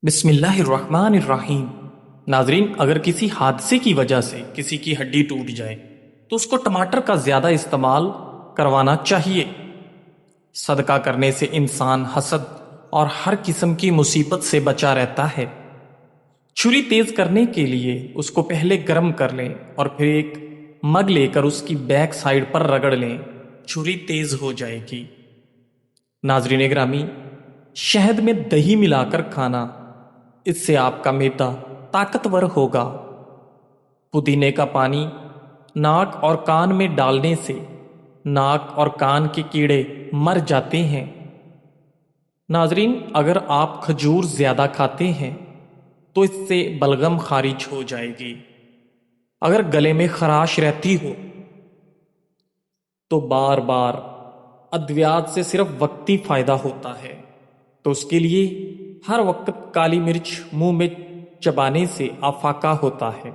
بسم اللہ الرحمن الرحیم۔ ناظرین، اگر کسی حادثے کی وجہ سے کسی کی ہڈی ٹوٹ جائے تو اس کو ٹماٹر کا زیادہ استعمال کروانا چاہیے۔ صدقہ کرنے سے انسان حسد اور ہر قسم کی مصیبت سے بچا رہتا ہے۔ چھری تیز کرنے کے لیے اس کو پہلے گرم کر لیں اور پھر ایک مگ لے کر اس کی بیک سائڈ پر رگڑ لیں، چھری تیز ہو جائے گی۔ ناظرین گرامی، شہد میں دہی ملا کر کھانا، اس سے آپ کا معدہ طاقتور ہوگا۔ پودینے کا پانی ناک اور کان میں ڈالنے سے ناک اور کان کے کیڑے مر جاتے ہیں۔ ناظرین، اگر آپ کھجور زیادہ کھاتے ہیں تو اس سے بلغم خارج ہو جائے گی۔ اگر گلے میں خراش رہتی ہو تو بار بار ادویات سے صرف وقتی فائدہ ہوتا ہے، تو اس کے لیے ہر وقت کالی مرچ منہ میں چبانے سے افاقہ ہوتا ہے۔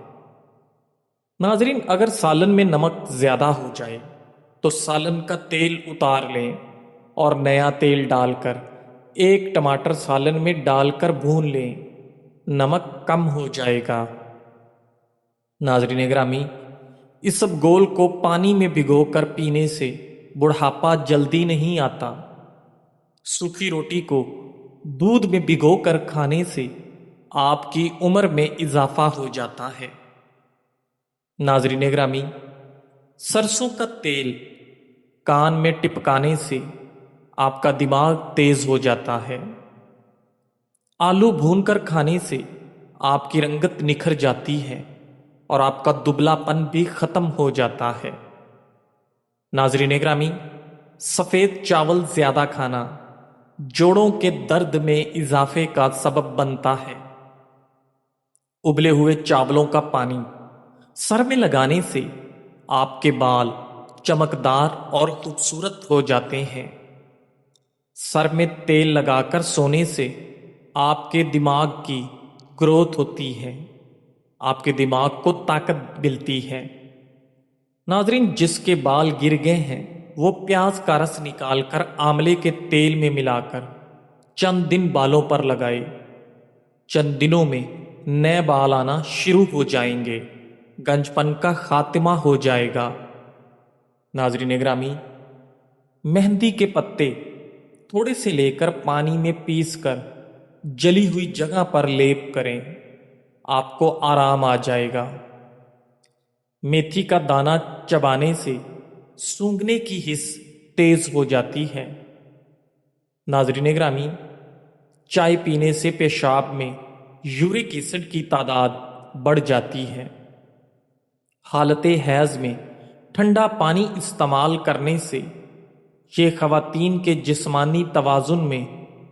ناظرین، اگر سالن میں نمک زیادہ ہو جائے تو سالن کا تیل اتار لیں اور نیا تیل ڈال کر ایک ٹماٹر سالن میں ڈال کر بھون لیں، نمک کم ہو جائے گا۔ ناظرین گرامی، اس سب گول کو پانی میں بھگو کر پینے سے بڑھاپا جلدی نہیں آتا۔ سوکھی روٹی کو دودھ میں بھگو کر کھانے سے آپ کی عمر میں اضافہ ہو جاتا ہے۔ ناظرین گرامی، سرسوں کا تیل کان میں ٹپکانے سے آپ کا دماغ تیز ہو جاتا ہے۔ آلو بھون کر کھانے سے آپ کی رنگت نکھر جاتی ہے اور آپ کا دبلا پن بھی ختم ہو جاتا ہے۔ ناظرین گرامی، سفید چاول زیادہ کھانا جوڑوں کے درد میں اضافے کا سبب بنتا ہے۔ ابلے ہوئے چاولوں کا پانی سر میں لگانے سے آپ کے بال چمکدار اور خوبصورت ہو جاتے ہیں۔ سر میں تیل لگا کر سونے سے آپ کے دماغ کی گروتھ ہوتی ہے، آپ کے دماغ کو طاقت ملتی ہے۔ ناظرین، جس کے بال گر گئے ہیں وہ پیاز کا رس نکال کر آملے کے تیل میں ملا کر چند دن بالوں پر لگائے، چند دنوں میں نئے بال آنا شروع ہو جائیں گے، گنج پن کا خاتمہ ہو جائے گا۔ ناظرین گرامی، مہندی کے پتے تھوڑے سے لے کر پانی میں پیس کر جلی ہوئی جگہ پر لیپ کریں، آپ کو آرام آ جائے گا۔ میتھی کا دانہ چبانے سے سونگھنے کی حس تیز ہو جاتی ہے۔ ناظرین گرامی، چائے پینے سے پیشاب میں یورک ایسڈ کی تعداد بڑھ جاتی ہے۔ حالت حیض میں ٹھنڈا پانی استعمال کرنے سے یہ خواتین کے جسمانی توازن میں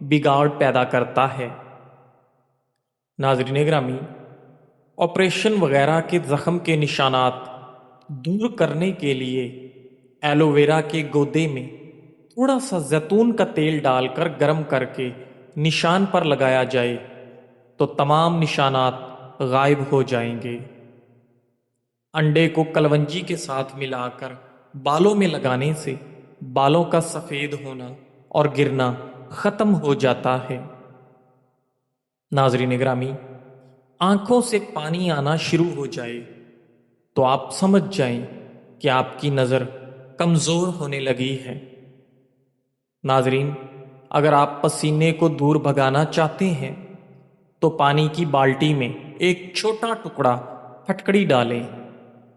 بگاڑ پیدا کرتا ہے۔ ناظرین گرامی، آپریشن وغیرہ کے زخم کے نشانات دور کرنے کے لیے ایلو ویرا کے گودے میں تھوڑا سا زیتون کا تیل ڈال کر گرم کر کے نشان پر لگایا جائے تو تمام نشانات غائب ہو جائیں گے۔ انڈے کو کلونجی کے ساتھ ملا کر بالوں میں لگانے سے بالوں کا سفید ہونا اور گرنا ختم ہو جاتا ہے۔ ناظرین گرامی، آنکھوں سے پانی آنا شروع ہو جائے تو آپ سمجھ جائیں کہ آپ کی نظر کمزور ہونے لگی ہے۔ ناظرین، اگر آپ پسینے کو دور بھگانا چاہتے ہیں تو پانی کی بالٹی میں ایک چھوٹا ٹکڑا پھٹکڑی ڈالیں،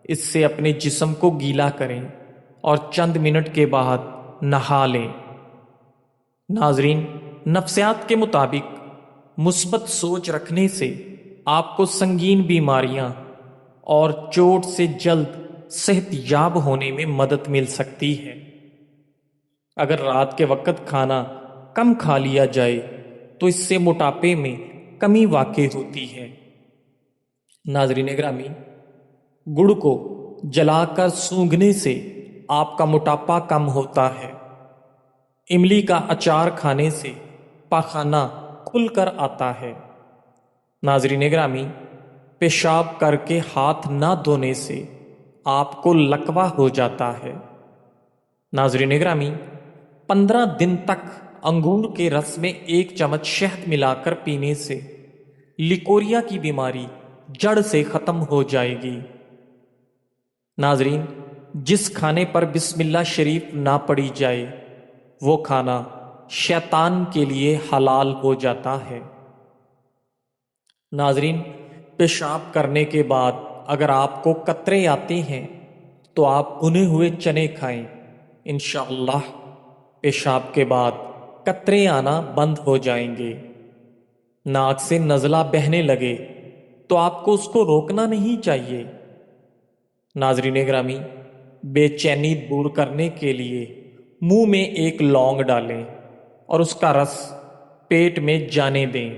اس سے اپنے جسم کو گیلا کریں اور چند منٹ کے بعد نہا لیں۔ ناظرین، نفسیات کے مطابق مثبت سوچ رکھنے سے آپ کو سنگین بیماریاں اور چوٹ سے جلد صحت یاب ہونے میں مدد مل سکتی ہے۔ اگر رات کے وقت کھانا کم کھا لیا جائے تو اس سے موٹاپے میں کمی واقع ہوتی ہے۔ ناظرین گرامی، گڑ کو جلا کر سونگھنے سے آپ کا موٹاپا کم ہوتا ہے۔ املی کا اچار کھانے سے پاخانہ کھل کر آتا ہے۔ ناظرین گرامی، پیشاب کر کے ہاتھ نہ دھونے سے آپ کو لکوہ ہو جاتا ہے۔ ناظرین گرامی، 15 دن تک انگور کے رس میں 1 چمچ شہد ملا کر پینے سے لیکوریا کی بیماری جڑ سے ختم ہو جائے گی۔ ناظرین، جس کھانے پر بسم اللہ شریف نہ پڑی جائے وہ کھانا شیطان کے لیے حلال ہو جاتا ہے۔ ناظرین، پیشاب کرنے کے بعد اگر آپ کو قطرے آتے ہیں تو آپ بھنے ہوئے چنے کھائیں، انشاءاللہ پیشاب کے بعد قطرے آنا بند ہو جائیں گے۔ ناک سے نزلہ بہنے لگے تو آپ کو اس کو روکنا نہیں چاہیے۔ ناظرین گرامی، بے چینی دور کرنے کے لیے منہ میں ایک لونگ ڈالیں اور اس کا رس پیٹ میں جانے دیں۔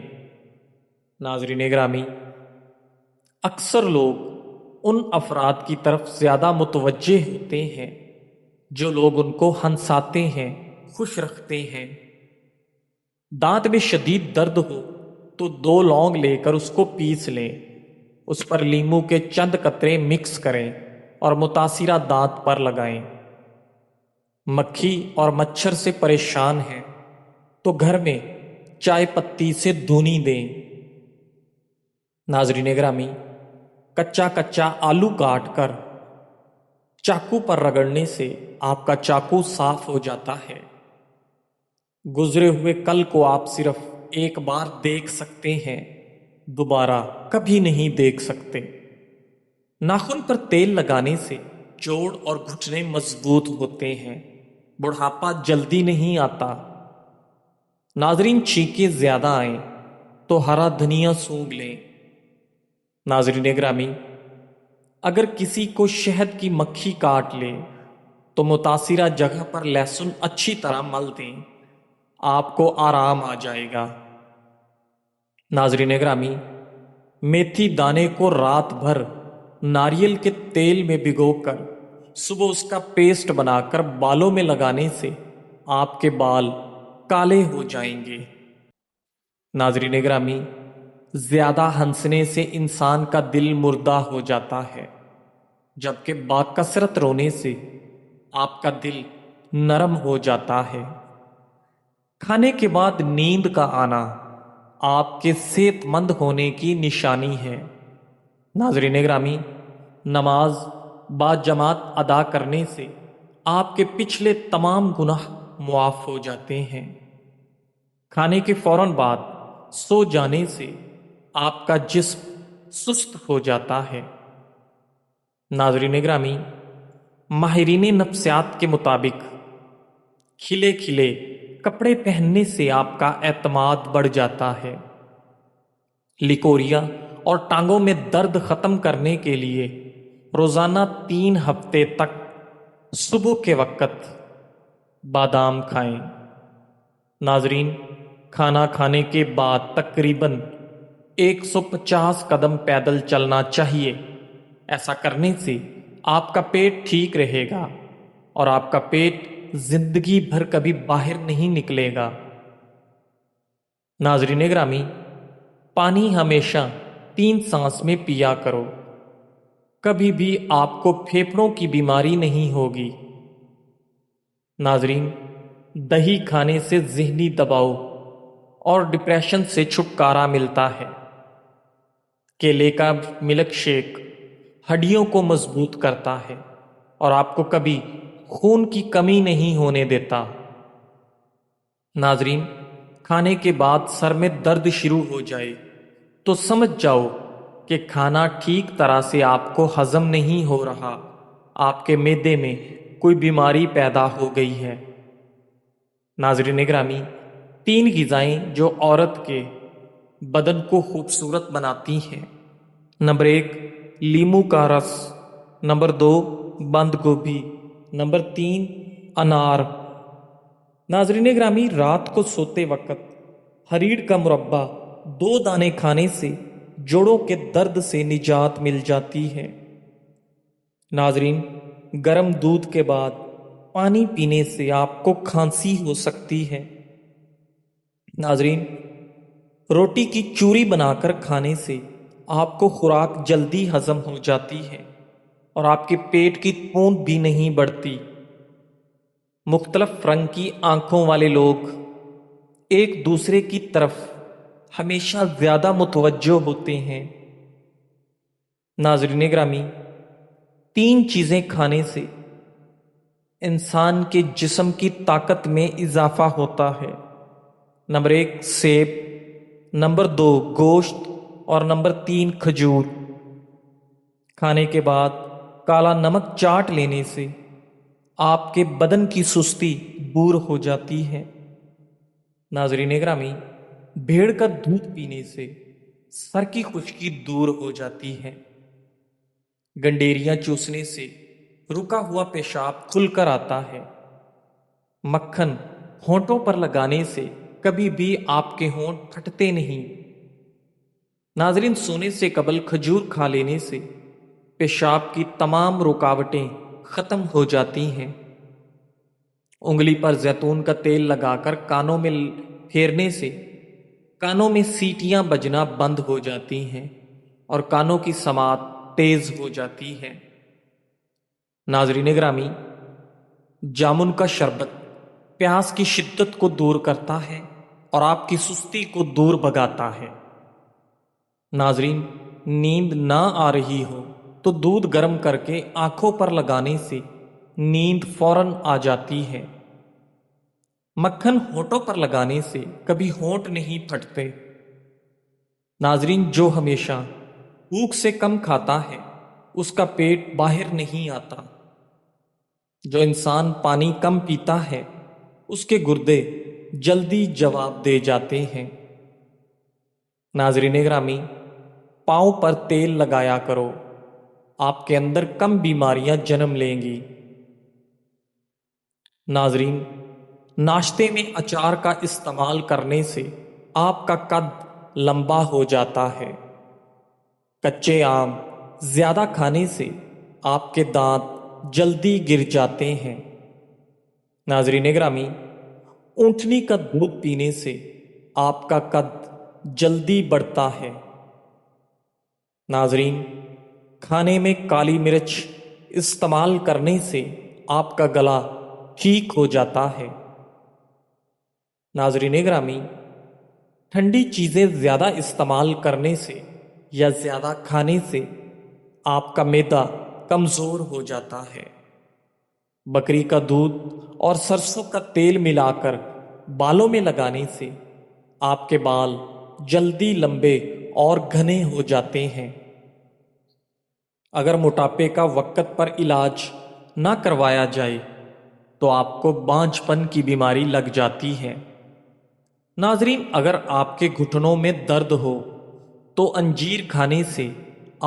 ناظرین گرامی، اکثر لوگ ان افراد کی طرف زیادہ متوجہ ہوتے ہیں جو لوگ ان کو ہنساتے ہیں، خوش رکھتے ہیں۔ دانت میں شدید درد ہو تو 2 لونگ لے کر اس کو پیس لیں، اس پر لیموں کے چند قطرے مکس کریں اور متاثرہ دانت پر لگائیں۔ مکھی اور مچھر سے پریشان ہیں تو گھر میں چائے پتی سے دھونی دیں۔ ناظرین گرامی، کچا آلو کاٹ کر چاقو پر رگڑنے سے آپ کا چاقو صاف ہو جاتا ہے۔ گزرے ہوئے کل کو آپ صرف ایک بار دیکھ سکتے ہیں، دوبارہ کبھی نہیں دیکھ سکتے۔ ناخن پر تیل لگانے سے جوڑ اور گھٹنے مضبوط ہوتے ہیں، بڑھاپا جلدی نہیں آتا۔ ناظرین، چھینکیں زیادہ آئیں تو ہرا دھنیا سونگھ لیں۔ ناظرین گرامی، اگر کسی کو شہد کی مکھی کاٹ لے تو متاثرہ جگہ پر لہسن اچھی طرح مل دیں، آپ کو آرام آ جائے گا۔ ناظرین گرامی، میتھی دانے کو رات بھر ناریل کے تیل میں بھگو کر صبح اس کا پیسٹ بنا کر بالوں میں لگانے سے آپ کے بال کالے ہو جائیں گے۔ ناظرین گرامی، زیادہ ہنسنے سے انسان کا دل مردہ ہو جاتا ہے، جبکہ باکثرت رونے سے آپ کا دل نرم ہو جاتا ہے۔ کھانے کے بعد نیند کا آنا آپ کے صحت مند ہونے کی نشانی ہے۔ ناظرین گرامی، نماز با جماعت ادا کرنے سے آپ کے پچھلے تمام گناہ معاف ہو جاتے ہیں۔ کھانے کے فوراً بعد سو جانے سے آپ کا جسم سست ہو جاتا ہے۔ ناظرین گرامی، ماہرین نفسیات کے مطابق کھلے کھلے کپڑے پہننے سے آپ کا اعتماد بڑھ جاتا ہے۔ لیکوریا اور ٹانگوں میں درد ختم کرنے کے لیے روزانہ 3 ہفتے تک صبح کے وقت بادام کھائیں۔ ناظرین، کھانا کھانے کے بعد تقریباً 150 قدم پیدل چلنا چاہیے۔ ایسا کرنے سے آپ کا پیٹ ٹھیک رہے گا اور آپ کا پیٹ زندگی بھر کبھی باہر نہیں نکلے گا۔ ناظرین گرامی، پانی ہمیشہ 3 سانس میں پیا کرو، کبھی بھی آپ کو پھیپھڑوں کی بیماری نہیں ہوگی۔ ناظرین، دہی کھانے سے ذہنی دباؤ اور ڈپریشن سے چھٹکارا ملتا ہے۔ کیلے کا ملک شیک ہڈیوں کو مضبوط کرتا ہے اور آپ کو کبھی خون کی کمی نہیں ہونے دیتا۔ ناظرین، کھانے کے بعد سر میں درد شروع ہو جائے تو سمجھ جاؤ کہ کھانا ٹھیک طرح سے آپ کو ہضم نہیں ہو رہا، آپ کے معدے میں کوئی بیماری پیدا ہو گئی ہے۔ ناظرین گرامی، 3 غذائیں جو عورت کے بدن کو خوبصورت بناتی ہیں: نمبر 1 لیموں کا رس، نمبر 2 بند گوبھی، نمبر 3 انار۔ ناظرین گرامی، رات کو سوتے وقت ہریڑ کا مربع 2 دانے کھانے سے جوڑوں کے درد سے نجات مل جاتی ہے۔ ناظرین، گرم دودھ کے بعد پانی پینے سے آپ کو کھانسی ہو سکتی ہے۔ ناظرین، روٹی کی چوری بنا کر کھانے سے آپ کو خوراک جلدی ہضم ہو جاتی ہے اور آپ کے پیٹ کی پوند بھی نہیں بڑھتی۔ مختلف رنگ کی آنکھوں والے لوگ ایک دوسرے کی طرف ہمیشہ زیادہ متوجہ ہوتے ہیں۔ ناظرین گرامی، 3 چیزیں کھانے سے انسان کے جسم کی طاقت میں اضافہ ہوتا ہے۔ نمبر 1 سیب، نمبر 2 گوشت، اور نمبر 3 کھجور۔ کھانے کے بعد کالا نمک چاٹ لینے سے آپ کے بدن کی سستی دور ہو جاتی ہے۔ ناظرین گرامی، بھیڑ کا دودھ پینے سے سر کی خشکی دور ہو جاتی ہے۔ گنڈیریاں چوسنے سے رکا ہوا پیشاب کھل کر آتا ہے۔ مکھن ہونٹوں پر لگانے سے کبھی بھی آپ کے ہونٹ پھٹتے نہیں۔ ناظرین، سونے سے قبل کھجور کھا لینے سے پیشاب کی تمام رکاوٹیں ختم ہو جاتی ہیں۔ انگلی پر زیتون کا تیل لگا کر کانوں میں پھیرنے سے کانوں میں سیٹیاں بجنا بند ہو جاتی ہیں اور کانوں کی سماعت تیز ہو جاتی ہے۔ ناظرین گرامی، جامن کا شربت پیاس کی شدت کو دور کرتا ہے اور آپ کی سستی کو دور بھگاتا ہے۔ ناظرین، نیند نہ آ رہی ہو تو دودھ گرم کر کے آنکھوں پر لگانے سے نیند فوراً آ جاتی ہے۔ مکھن ہونٹوں پر لگانے سے کبھی ہونٹ نہیں پھٹتے۔ ناظرین، جو ہمیشہ بھوک سے کم کھاتا ہے اس کا پیٹ باہر نہیں آتا۔ جو انسان پانی کم پیتا ہے اس کے گردے جلدی جواب دے جاتے ہیں۔ ناظرین گرامی، پاؤں پر تیل لگایا کرو، آپ کے اندر کم بیماریاں جنم لیں گی۔ ناظرین، ناشتے میں اچار کا استعمال کرنے سے آپ کا قد لمبا ہو جاتا ہے۔ کچے آم زیادہ کھانے سے آپ کے دانت جلدی گر جاتے ہیں۔ ناظرین گرامی، اونٹنی کا دودھ پینے سے آپ کا قد جلدی بڑھتا ہے۔ ناظرین، کھانے میں کالی مرچ استعمال کرنے سے آپ کا گلا ٹھیک ہو جاتا ہے۔ ناظرین گرامی، ٹھنڈی چیزیں زیادہ استعمال کرنے سے یا زیادہ کھانے سے آپ کا معدہ کمزور ہو جاتا ہے۔ بکری کا دودھ اور سرسوں کا تیل ملا کر بالوں میں لگانے سے آپ کے بال جلدی لمبے اور گھنے ہو جاتے ہیں۔ اگر موٹاپے کا وقت پر علاج نہ کروایا جائے تو آپ کو بانجھ پن کی بیماری لگ جاتی ہے۔ ناظرین، اگر آپ کے گھٹنوں میں درد ہو تو انجیر کھانے سے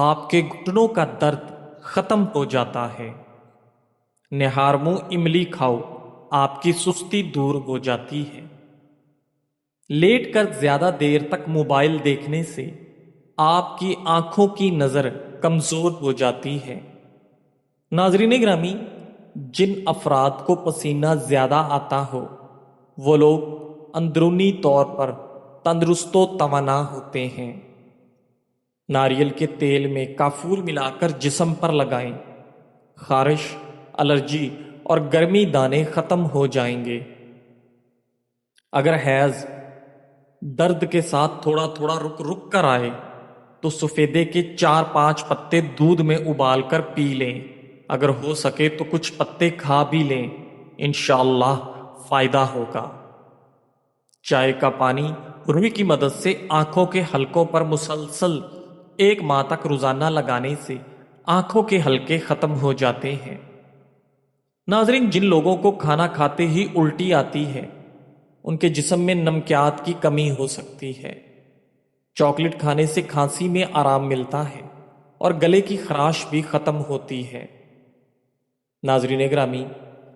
آپ کے گھٹنوں کا درد ختم ہو جاتا ہے۔ نہار منہ املی کھاؤ، آپ کی سستی دور ہو جاتی ہے۔ لیٹ کر زیادہ دیر تک موبائل دیکھنے سے آپ کی آنکھوں کی نظر کمزور ہو جاتی ہے۔ ناظرین گرامی، جن افراد کو پسینہ زیادہ آتا ہو وہ لوگ اندرونی طور پر تندرست و توانا ہوتے ہیں۔ ناریل کے تیل میں کافور ملا کر جسم پر لگائیں، خارش، الرجی اور گرمی دانے ختم ہو جائیں گے۔ اگر حیض درد کے ساتھ تھوڑا تھوڑا رک رک کر آئے تو سفیدے کے 4-5 پتے دودھ میں ابال کر پی لیں۔ اگر ہو سکے تو کچھ پتے کھا بھی لیں، انشاءاللہ فائدہ ہوگا۔ چائے کا پانی روئی کی مدد سے آنکھوں کے حلقوں پر مسلسل 1 ماہ تک روزانہ لگانے سے آنکھوں کے حلقے ختم ہو جاتے ہیں۔ ناظرین، جن لوگوں کو کھانا کھاتے ہی الٹی آتی ہے ان کے جسم میں نمکیات کی کمی ہو سکتی ہے۔ چاکلیٹ کھانے سے کھانسی میں آرام ملتا ہے اور گلے کی خراش بھی ختم ہوتی ہے۔ ناظرین گرامی،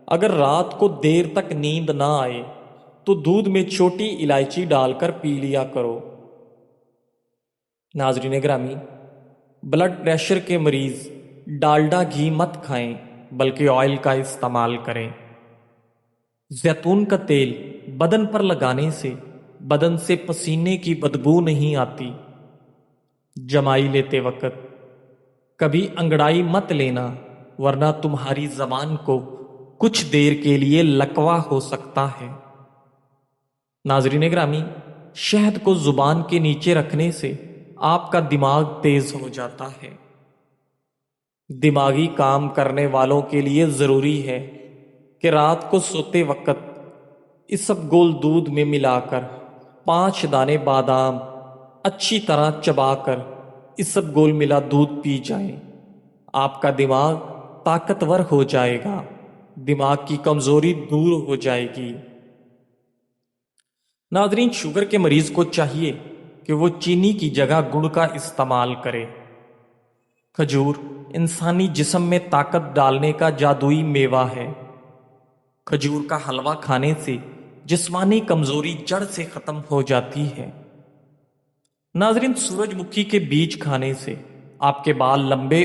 اگر رات کو دیر تک نیند نہ آئے تو دودھ میں چھوٹی الائچی ڈال کر پی لیا کرو۔ ناظرین گرامی، بلڈ پریشر کے مریض ڈالڈا گھی مت کھائیں بلکہ آئل کا استعمال کریں۔ زیتون کا تیل بدن پر لگانے سے بدن سے پسینے کی بدبو نہیں آتی۔ جمائی لیتے وقت کبھی انگڑائی مت لینا ورنہ تمہاری زبان کو کچھ دیر کے لیے لکوا ہو سکتا ہے۔ ناظرین گرامی، شہد کو زبان کے نیچے رکھنے سے آپ کا دماغ تیز ہو جاتا ہے۔ دماغی کام کرنے والوں کے لیے ضروری ہے کہ رات کو سوتے وقت اسبگول دودھ میں ملا کر 5 دانے بادام اچھی طرح چبا کر اسبگول ملا دودھ پی جائیں۔ آپ کا دماغ طاقتور ہو جائے گا، دماغ کی کمزوری دور ہو جائے گی۔ ناظرین، شوگر کے مریض کو چاہیے کہ وہ چینی کی جگہ گڑ کا استعمال کرے۔ کھجور انسانی جسم میں طاقت ڈالنے کا جادوئی میوہ ہے۔ کھجور کا حلوہ کھانے سے جسمانی کمزوری جڑ سے ختم ہو جاتی ہے۔ ناظرین، سورج مکھی کے بیج کھانے سے آپ کے بال لمبے،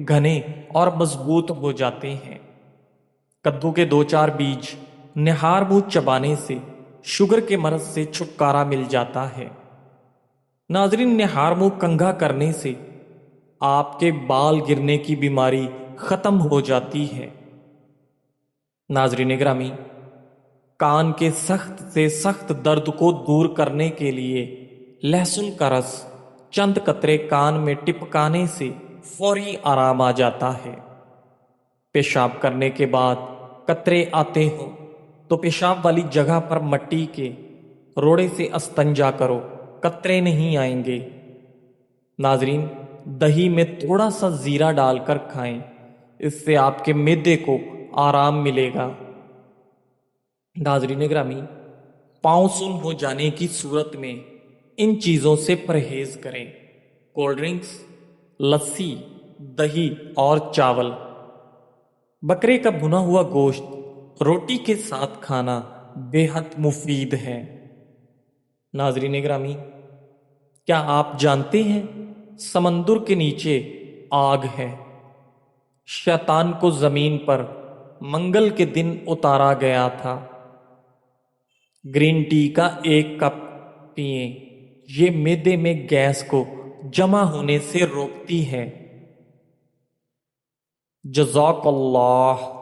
گھنے اور مضبوط ہو جاتے ہیں۔ کدو کے 2-4 بیج نہار منہ چبانے سے شوگر کے مرض سے چھٹکارا مل جاتا ہے۔ ناظرین، نہار منہ کنگھا کرنے سے آپ کے بال گرنے کی بیماری ختم ہو جاتی ہے۔ ناظرین گرامی، کان کے سخت سے سخت درد کو دور کرنے کے لیے لہسن کا رس چند قطرے کان میں ٹپکانے سے فوری آرام آ جاتا ہے۔ پیشاب کرنے کے بعد قطرے آتے ہوں تو پیشاب والی جگہ پر مٹی کے روڑے سے استنجا کرو، قطرے نہیں آئیں گے۔ ناظرین، دہی میں تھوڑا سا زیرہ ڈال کر کھائیں، اس سے آپ کے معدے کو آرام ملے گا۔ ناظرین گرامی، پاؤں سن ہو جانے کی صورت میں ان چیزوں سے پرہیز کریں: کولڈ ڈرنکس، لسی، دہی اور چاول۔ بکرے کا بھنا ہوا گوشت روٹی کے ساتھ کھانا بے حد مفید ہے۔ ناظرین گرامی، کیا آپ جانتے ہیں سمندر کے نیچے آگ ہے؟ شیطان کو زمین پر منگل کے دن اتارا گیا تھا۔ گرین ٹی کا 1 کپ پئیں، یہ معدے میں گیس کو جمع ہونے سے روکتی ہے۔ جزاک اللہ